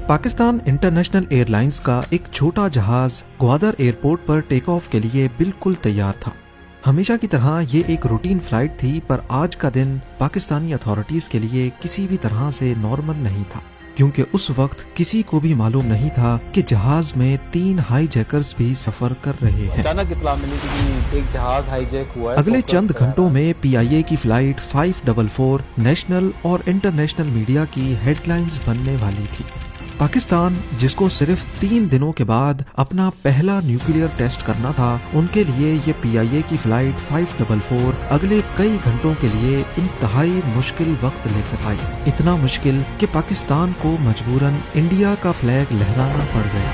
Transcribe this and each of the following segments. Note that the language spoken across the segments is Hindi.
पाकिस्तान इंटरनेशनल एयरलाइंस का एक छोटा जहाज ग्वादर एयरपोर्ट पर टेक ऑफ के लिए बिल्कुल तैयार था। हमेशा की तरह ये एक रूटीन फ्लाइट थी, पर आज का दिन पाकिस्तानी अथॉरिटीज के लिए किसी भी तरह से नॉर्मल नहीं था, क्योंकि उस वक्त किसी को भी मालूम नहीं था कि जहाज में 3 हाईजैकर्स भी सफर कर रहे हैं। अचानक इत्तला मिली कि एक जहाज हाईजैक हुआ है। अगले चंद घंटों में PIA की फ्लाइट 544 नेशनल और इंटरनेशनल मीडिया की हेडलाइंस बनने वाली थी। पाकिस्तान, जिसको सिर्फ 3 दिनों के बाद अपना पहला न्यूक्लियर टेस्ट करना था, उनके लिए ये PIA की फ्लाइट 544 अगले कई घंटों के लिए इंतहाई मुश्किल वक्त लेकर आई। इतना मुश्किल कि पाकिस्तान को मजबूरन इंडिया का फ्लैग लहराना पड़ गया।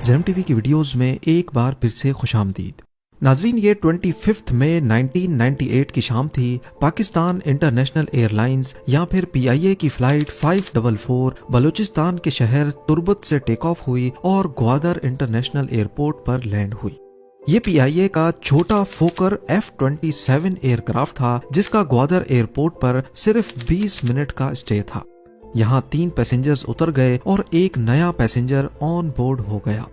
ज़ेम टीवी की वीडियोस में एक बार फिर से खुशामदीद। नाजरीन, ये 25 मई 1998 की शाम थी। पाकिस्तान इंटरनेशनल एयरलाइंस या फिर PIA की फ्लाइट 544 बलूचिस्तान के शहर तुर्बत से टेक ऑफ हुई और ग्वादर इंटरनेशनल एयरपोर्ट पर लैंड हुई। ये PIA का छोटा फोकर F-27 एयरक्राफ्ट था, जिसका ग्वादर एयरपोर्ट पर सिर्फ 20 मिनट का स्टे था। यहाँ 3 पैसेंजर्स उतर गए और एक नया पैसेंजर ऑन बोर्ड हो गया।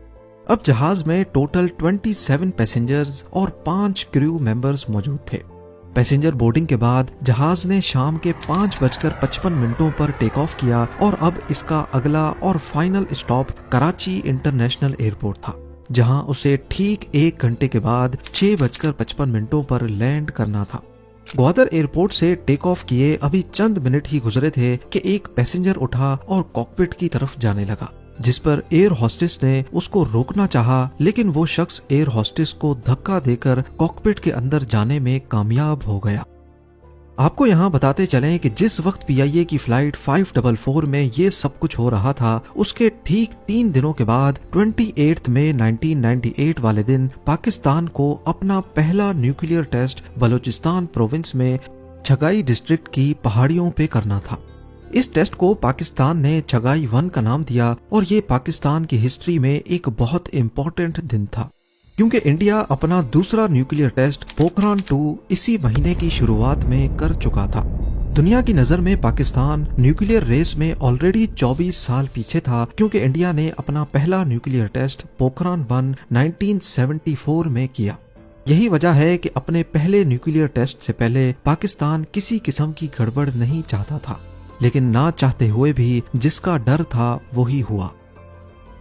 अब जहाज में टोटल 27 पैसेंजर्स और 5 क्रू मेंबर्स मौजूद थे। पैसेंजर बोर्डिंग के बाद जहाज ने शाम के 5:55 पर टेक ऑफ किया और अब इसका अगला और final stop Karachi international airport था, जहां उसे ठीक 1 घंटे के बाद 6:55 पर लैंड करना था। ग्वादर एयरपोर्ट से टेक ऑफ किए अभी चंद मिनट ही गुजरे थे कि एक पैसेंजर उठा और कॉकपिट की तरफ जाने लगा, जिस पर एयर होस्टेस ने उसको रोकना चाहा, लेकिन वो शख्स एयर होस्टेस को धक्का देकर कॉकपिट के अंदर जाने में कामयाब हो गया। आपको यहाँ बताते चलें कि जिस वक्त PIA की फ्लाइट 544 में ये सब कुछ हो रहा था, उसके ठीक 3 दिनों के बाद 28 मई 1998 वाले दिन पाकिस्तान को अपना पहला न्यूक्लियर टेस्ट बलूचिस्तान प्रोविंस में छगाई डिस्ट्रिक्ट की पहाड़ियों पे करना था। इस टेस्ट को पाकिस्तान ने छगाई 1 का नाम दिया और ये पाकिस्तान की हिस्ट्री में एक बहुत इम्पोर्टेंट दिन था, क्योंकि इंडिया अपना दूसरा न्यूक्लियर टेस्ट पोखरान 2 इसी महीने की शुरुआत में कर चुका था। दुनिया की नजर में पाकिस्तान न्यूक्लियर रेस में ऑलरेडी 24 साल पीछे था, क्योंकि इंडिया ने अपना पहला न्यूक्लियर टेस्ट पोखरान 1 1974 में किया। यही वजह है कि अपने पहले न्यूक्लियर टेस्ट से पहले पाकिस्तान किसी किस्म की गड़बड़ नहीं चाहता था, लेकिन ना चाहते हुए भी जिसका डर था वही हुआ।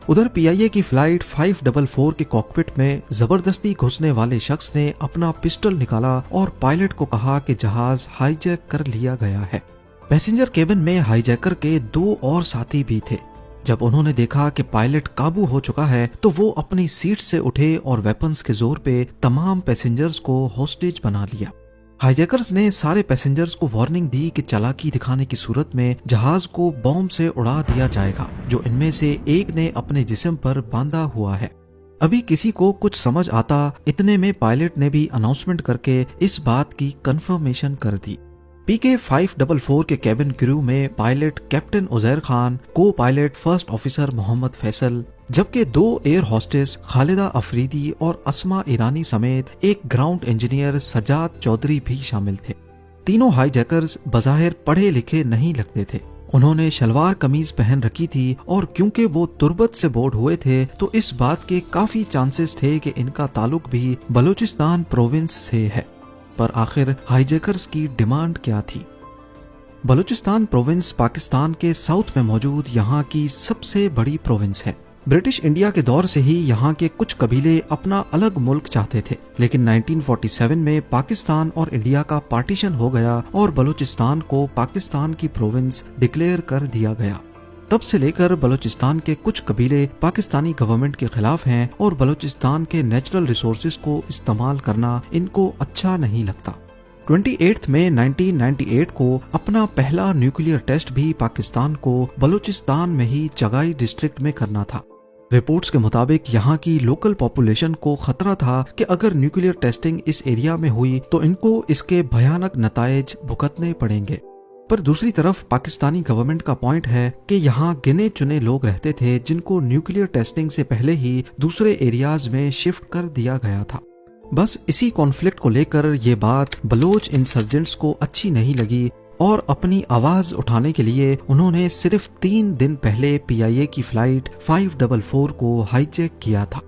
उधर PIA की फ्लाइट 544 के कॉकपिट में जबरदस्ती घुसने वाले शख्स ने अपना पिस्टल निकाला और पायलट को कहा कि जहाज हाईजैक कर लिया गया है। पैसेंजर केबिन में हाईजैकर के 2 और साथी भी थे। जब उन्होंने देखा कि पायलट काबू हो चुका है, तो वो अपनी सीट से उठे और वेपन्स के जोर पे तमाम पैसेंजर्स को होस्टेज बना लिया। हाईजैकर्स ने सारे पैसेंजर्स को वार्निंग दी कि चालाकी दिखाने की सूरत में जहाज को बॉम्ब से उड़ा दिया जाएगा, जो इनमें से एक ने अपने जिस्म पर बांधा हुआ है। अभी किसी को कुछ समझ आता, इतने में पायलट ने भी अनाउंसमेंट करके इस बात की कंफर्मेशन कर दी। PK 544 के कैबिन क्रू में पायलट कैप्टन उजैर खान, को pilot first officer Mohammad Faisal, जबकि 2 एयर होस्टेस खालिदा अफरीदी और अस्मा ईरानी समेत एक ग्राउंड इंजीनियर सजाद चौधरी भी शामिल थे। तीनों हाईजैकर्स बज़ाहिर पढ़े लिखे नहीं लगते थे। उन्होंने शलवार कमीज पहन रखी थी और क्योंकि वो तुर्बत से बोर्ड हुए थे, तो इस बात के काफी चांसेस थे कि इनका ताल्लुक भी बलूचिस्तान प्रोविंस से है। पर आखिर हाईजैकर्स की डिमांड क्या थी? बलूचिस्तान प्रोविंस पाकिस्तान के साउथ में मौजूद यहाँ की सबसे बड़ी प्रोविंस है। ब्रिटिश इंडिया के दौर से ही यहाँ के कुछ कबीले अपना अलग मुल्क चाहते थे, लेकिन 1947 में पाकिस्तान और इंडिया का पार्टीशन हो गया और बलूचिस्तान को पाकिस्तान की प्रोविंस डिक्लेयर कर दिया गया। तब से लेकर बलूचिस्तान के कुछ कबीले पाकिस्तानी गवर्नमेंट के खिलाफ हैं और बलूचिस्तान के नेचुरल रिसोर्सेज को इस्तेमाल करना इनको अच्छा नहीं लगता। 28 मई 1998 को अपना पहला न्यूक्लियर टेस्ट भी पाकिस्तान को बलूचिस्तान में ही छगाई डिस्ट्रिक्ट में करना था। रिपोर्ट्स के मुताबिक यहाँ की लोकल पॉपुलेशन को खतरा था कि अगर न्यूक्लियर टेस्टिंग इस एरिया में हुई तो इनको इसके भयानक नतायज भुगतने पड़ेंगे। पर दूसरी तरफ पाकिस्तानी गवर्नमेंट का पॉइंट है कि यहाँ गिने चुने लोग रहते थे जिनको न्यूक्लियर टेस्टिंग से पहले ही दूसरे एरियाज में शिफ्ट कर दिया गया था। बस इसी कॉन्फ्लिक्ट को लेकर ये बात बलोच इंसर्जेंट्स को अच्छी नहीं लगी और अपनी आवाज उठाने के लिए उन्होंने सिर्फ 3 दिन पहले PIA की फ्लाइट 544 को हाईजैक किया था।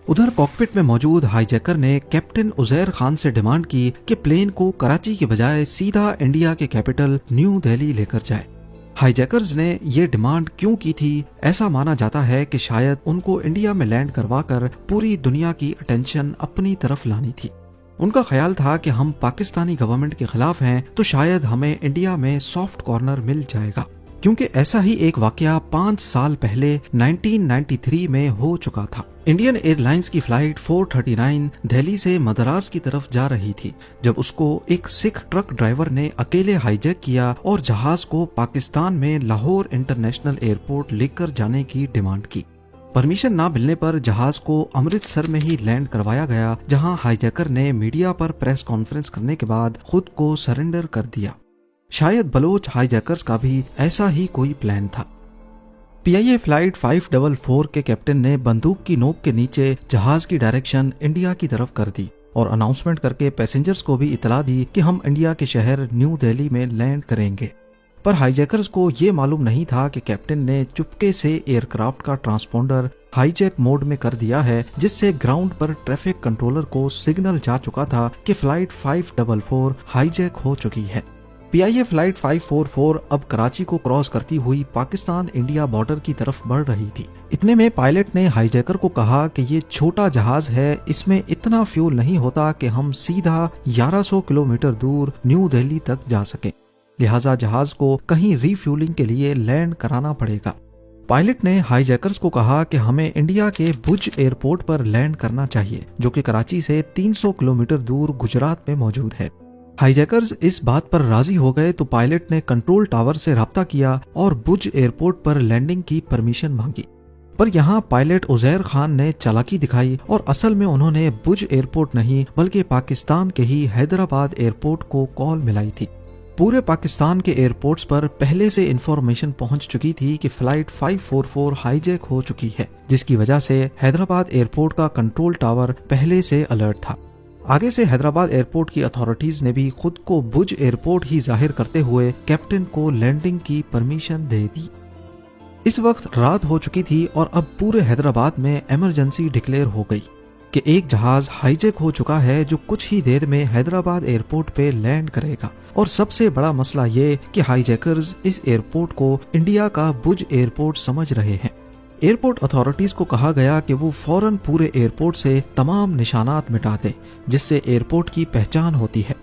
उधर कॉकपिट में मौजूद हाईजैकर ने कैप्टन उजैर खान से डिमांड की कि प्लेन को कराची के बजाय सीधा इंडिया के कैपिटल न्यू दिल्ली लेकर जाए। हाईजैकर्स ने ये डिमांड क्यों की थी? ऐसा माना जाता है कि शायद उनको इंडिया में लैंड करवाकर पूरी दुनिया की अटेंशन अपनी तरफ लानी थी। उनका ख्याल था कि हम पाकिस्तानी गवर्नमेंट के खिलाफ हैं तो शायद हमें इंडिया में सॉफ्ट कॉर्नर मिल जाएगा, क्योंकि ऐसा ही एक वाकया 5 साल पहले 1993 में हो चुका था। इंडियन एयरलाइंस की फ्लाइट 439 दिल्ली से मद्रास की तरफ जा रही थी जब उसको एक सिख ट्रक ड्राइवर ने अकेले हाईजैक किया और जहाज को पाकिस्तान में लाहौर इंटरनेशनल एयरपोर्ट लेकर जाने की डिमांड की। परमिशन ना मिलने पर जहाज को अमृतसर में ही लैंड करवाया गया, जहां हाईजैकर ने मीडिया पर प्रेस कॉन्फ्रेंस करने के बाद खुद को सरेंडर कर दिया। शायद बलोच हाईजैकर्स का भी ऐसा ही कोई प्लान था। PIA फ्लाइट 544 के कैप्टन ने बंदूक की नोक के नीचे जहाज की डायरेक्शन इंडिया की तरफ कर दी और अनाउंसमेंट करके पैसेंजर्स को भी इतला दी कि हम इंडिया के शहर न्यू दिल्ली में लैंड करेंगे। पर हाईजैकर्स को ये मालूम नहीं था कि कैप्टन ने चुपके से एयरक्राफ्ट का ट्रांसपोंडर हाईजैक मोड में कर दिया है, जिससे ग्राउंड पर ट्रैफिक कंट्रोलर को सिग्नल जा चुका था कि फ्लाइट 544 हाईजैक हो चुकी है। PIA फ्लाइट 544 अब कराची को क्रॉस करती हुई पाकिस्तान इंडिया बॉर्डर की तरफ बढ़ रही थी। इतने में पायलट ने हाईजैकर को कहा कि ये छोटा जहाज है, इसमें इतना फ्यूल नहीं होता कि हम सीधा 1100 किलोमीटर दूर न्यू दिल्ली तक जा सके, लिहाजा जहाज को कहीं रिफ्यूलिंग के लिए लैंड कराना पड़ेगा। पायलट ने हाईजैकर्स को कहा कि हमें इंडिया के भुज एयरपोर्ट पर लैंड करना चाहिए, जो कि कराची से 300 किलोमीटर दूर गुजरात में मौजूद है। हाईजैकर्स इस बात पर राजी हो गए तो पायलट ने कंट्रोल टावर से राब्ता किया और भुज एयरपोर्ट पर लैंडिंग की परमिशन मांगी। पर यहाँ पायलट उजैर खान ने चालाकी दिखाई और असल में उन्होंने भुज एयरपोर्ट नहीं बल्कि पाकिस्तान के ही हैदराबाद एयरपोर्ट को कॉल मिलाई थी। पूरे पाकिस्तान के एयरपोर्ट्स पर पहले से इंफॉर्मेशन पहुंच चुकी थी कि फ्लाइट 544 हाईजैक हो चुकी है, जिसकी वजह से हैदराबाद एयरपोर्ट का कंट्रोल टावर पहले से अलर्ट था। आगे से हैदराबाद एयरपोर्ट की अथॉरिटीज ने भी खुद को भुज एयरपोर्ट ही जाहिर करते हुए कैप्टन को लैंडिंग की परमिशन दे दी। इस वक्त रात हो चुकी थी और अब पूरे हैदराबाद में इमरजेंसी डिक्लेयर हो गई कि एक जहाज हाईजैक हो चुका है जो कुछ ही देर में हैदराबाद एयरपोर्ट पे लैंड करेगा। और सबसे बड़ा मसला ये कि हाईजैकर्स इस एयरपोर्ट को इंडिया का भुज एयरपोर्ट समझ रहे हैं। एयरपोर्ट अथॉरिटीज को कहा गया कि वो फौरन पूरे एयरपोर्ट से तमाम निशानात मिटा दें, जिससे एयरपोर्ट की पहचान होती है।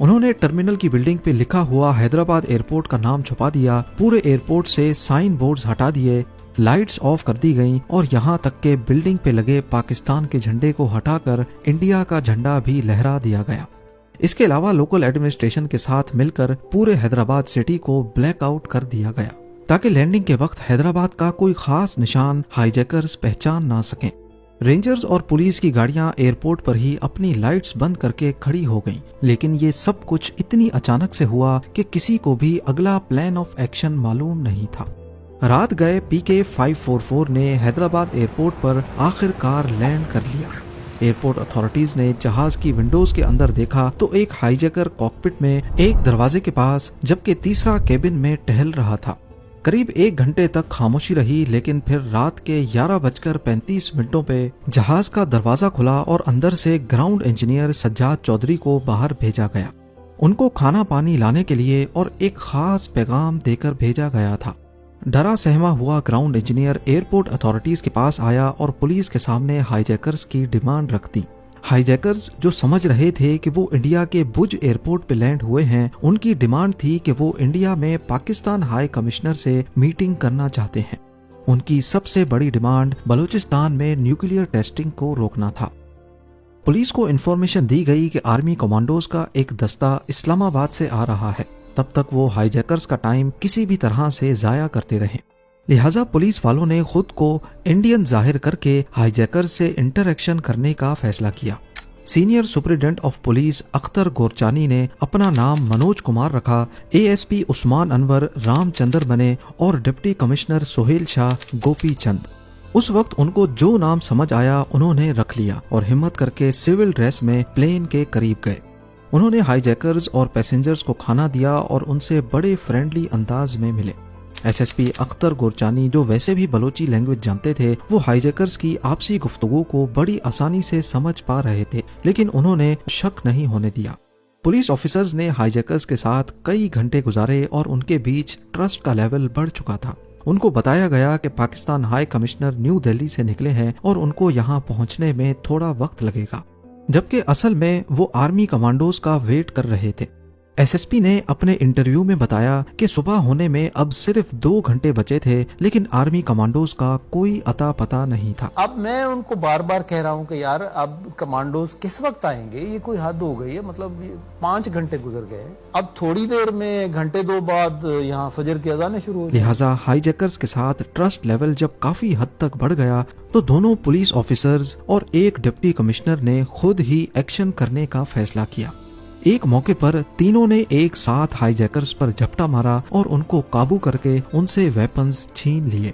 उन्होंने टर्मिनल की बिल्डिंग पे लिखा हुआ हैदराबाद एयरपोर्ट का नाम छुपा दिया, पूरे एयरपोर्ट से साइन बोर्ड्स हटा दिए, लाइट्स ऑफ कर दी गईं और यहाँ तक के बिल्डिंग पे लगे पाकिस्तान के झंडे को हटाकर इंडिया का झंडा भी लहरा दिया गया। इसके अलावा लोकल एडमिनिस्ट्रेशन के साथ मिलकर पूरे हैदराबाद सिटी को ब्लैकआउट कर दिया गया, ताकि लैंडिंग के वक्त हैदराबाद का कोई खास निशान हाईजैकर्स पहचान ना सकें। रेंजर्स और पुलिस की गाड़ियां एयरपोर्ट पर ही अपनी लाइट्स बंद करके खड़ी हो गईं, लेकिन ये सब कुछ इतनी अचानक से हुआ कि किसी को भी अगला प्लान ऑफ एक्शन मालूम नहीं था। रात गए PK 544 ने हैदराबाद एयरपोर्ट पर आखिरकार लैंड कर लिया। एयरपोर्ट अथॉरिटीज ने जहाज की विंडोज के अंदर देखा तो एक हाईजैकर कॉकपिट में एक दरवाजे के पास जबकि तीसरा केबिन में टहल रहा था। करीब 1 घंटे तक खामोशी रही, लेकिन फिर रात के 11:35 पे जहाज का दरवाजा खुला और अंदर से ग्राउंड इंजीनियर सज्जाद चौधरी को बाहर भेजा गया। उनको खाना पानी लाने के लिए और एक खास पैगाम देकर भेजा गया था। डरा सहमा हुआ ग्राउंड इंजीनियर एयरपोर्ट अथॉरिटीज के पास आया और पुलिस के सामने हाईजैकर्स की डिमांड रख दी। हाईजैकर्स जो समझ रहे थे कि वो इंडिया के भुज एयरपोर्ट पे लैंड हुए हैं, उनकी डिमांड थी कि वो इंडिया में पाकिस्तान हाई कमिश्नर से मीटिंग करना चाहते हैं। उनकी सबसे बड़ी डिमांड बलूचिस्तान में न्यूक्लियर टेस्टिंग को रोकना था। पुलिस को इन्फॉर्मेशन दी गई कि आर्मी कमांडोज का एक दस्ता इस्लामाबाद से आ रहा है। तब तक वो हाईजैकर्स का टाइम किसी भी तरह से जाया करते रहे, लिहाजा पुलिस वालों ने खुद को इंडियन जाहिर करके हाईजैकर्स से इंटरेक्शन करने का फैसला किया। Senior superintendent of police Akhtar Gorchani ने अपना नाम मनोज कुमार रखा, ASP उस्मान अनवर रामचंद्र बने और डिप्टी कमिश्नर सोहेल शाह गोपी चंद। उस वक्त उनको जो नाम समझ आया उन्होंने रख लिया और हिम्मत करके सिविल ड्रेस में प्लेन के करीब गए। उन्होंने हाईजैकर्स और पैसेंजर्स को खाना दिया और उनसे बड़े फ्रेंडली अंदाज में मिले। एसएसपी अख्तर गोरचानी, जो वैसे भी बलोची लैंग्वेज जानते थे, वो हाईजैकर्स की आपसी गुफ्तगू को बड़ी आसानी से समझ पा रहे थे, लेकिन उन्होंने शक नहीं होने दिया। पुलिस ऑफिसर्स ने हाईजैकर्स के साथ कई घंटे गुजारे और उनके बीच ट्रस्ट का लेवल बढ़ चुका था। उनको बताया गया कि Pakistan high commissioner new Delhi से निकले हैं और उनको यहाँ पहुँचने में थोड़ा वक्त लगेगा, जबकि असल में वो आर्मी कमांडोज का वेट कर रहे थे। एसएसपी ने अपने इंटरव्यू में बताया कि सुबह होने में अब सिर्फ 2 घंटे बचे थे, लेकिन आर्मी कमांडोज का कोई अता पता नहीं था। अब मैं उनको बार बार कह रहा हूँ कि यार अब कमांडोज किस वक्त आएंगे, ये कोई हद हो गई है। मतलब 5 घंटे गुजर गए, अब थोड़ी देर में घंटे 2 बाद यहाँ फजर की अज़ानें शुरू हो गई। लिहाजा हाईजैकर्स के साथ ट्रस्ट लेवल जब काफी हद तक बढ़ गया तो दोनों पुलिस ऑफिसर्स और एक डिप्टी कमिश्नर ने खुद ही एक्शन करने का फैसला किया। एक मौके पर तीनों ने एक साथ हाईजैकर्स पर झपटा मारा और उनको काबू करके उनसे वेपन्स छीन लिए।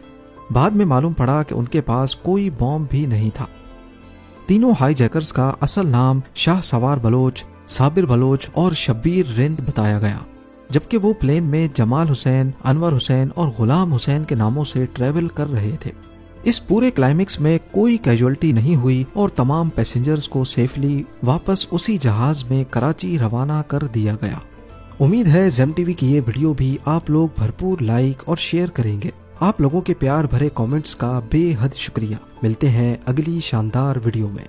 बाद में मालूम पड़ा कि उनके पास कोई बॉम्ब भी नहीं था। तीनों हाईजैकर्स का असल नाम शाह सवार बलोच, साबिर बलोच और शब्बीर रिंद बताया गया, जबकि वो प्लेन में जमाल हुसैन, अनवर हुसैन और गुलाम हुसैन के नामों से ट्रेवल कर रहे थे। इस पूरे क्लाइमेक्स में कोई कैजुअल्टी नहीं हुई और तमाम पैसेंजर्स को सेफली वापस उसी जहाज में कराची रवाना कर दिया गया। उम्मीद है ज़ेम टीवी की ये वीडियो भी आप लोग भरपूर लाइक और शेयर करेंगे। आप लोगों के प्यार भरे कमेंट्स का बेहद शुक्रिया। मिलते हैं अगली शानदार वीडियो में।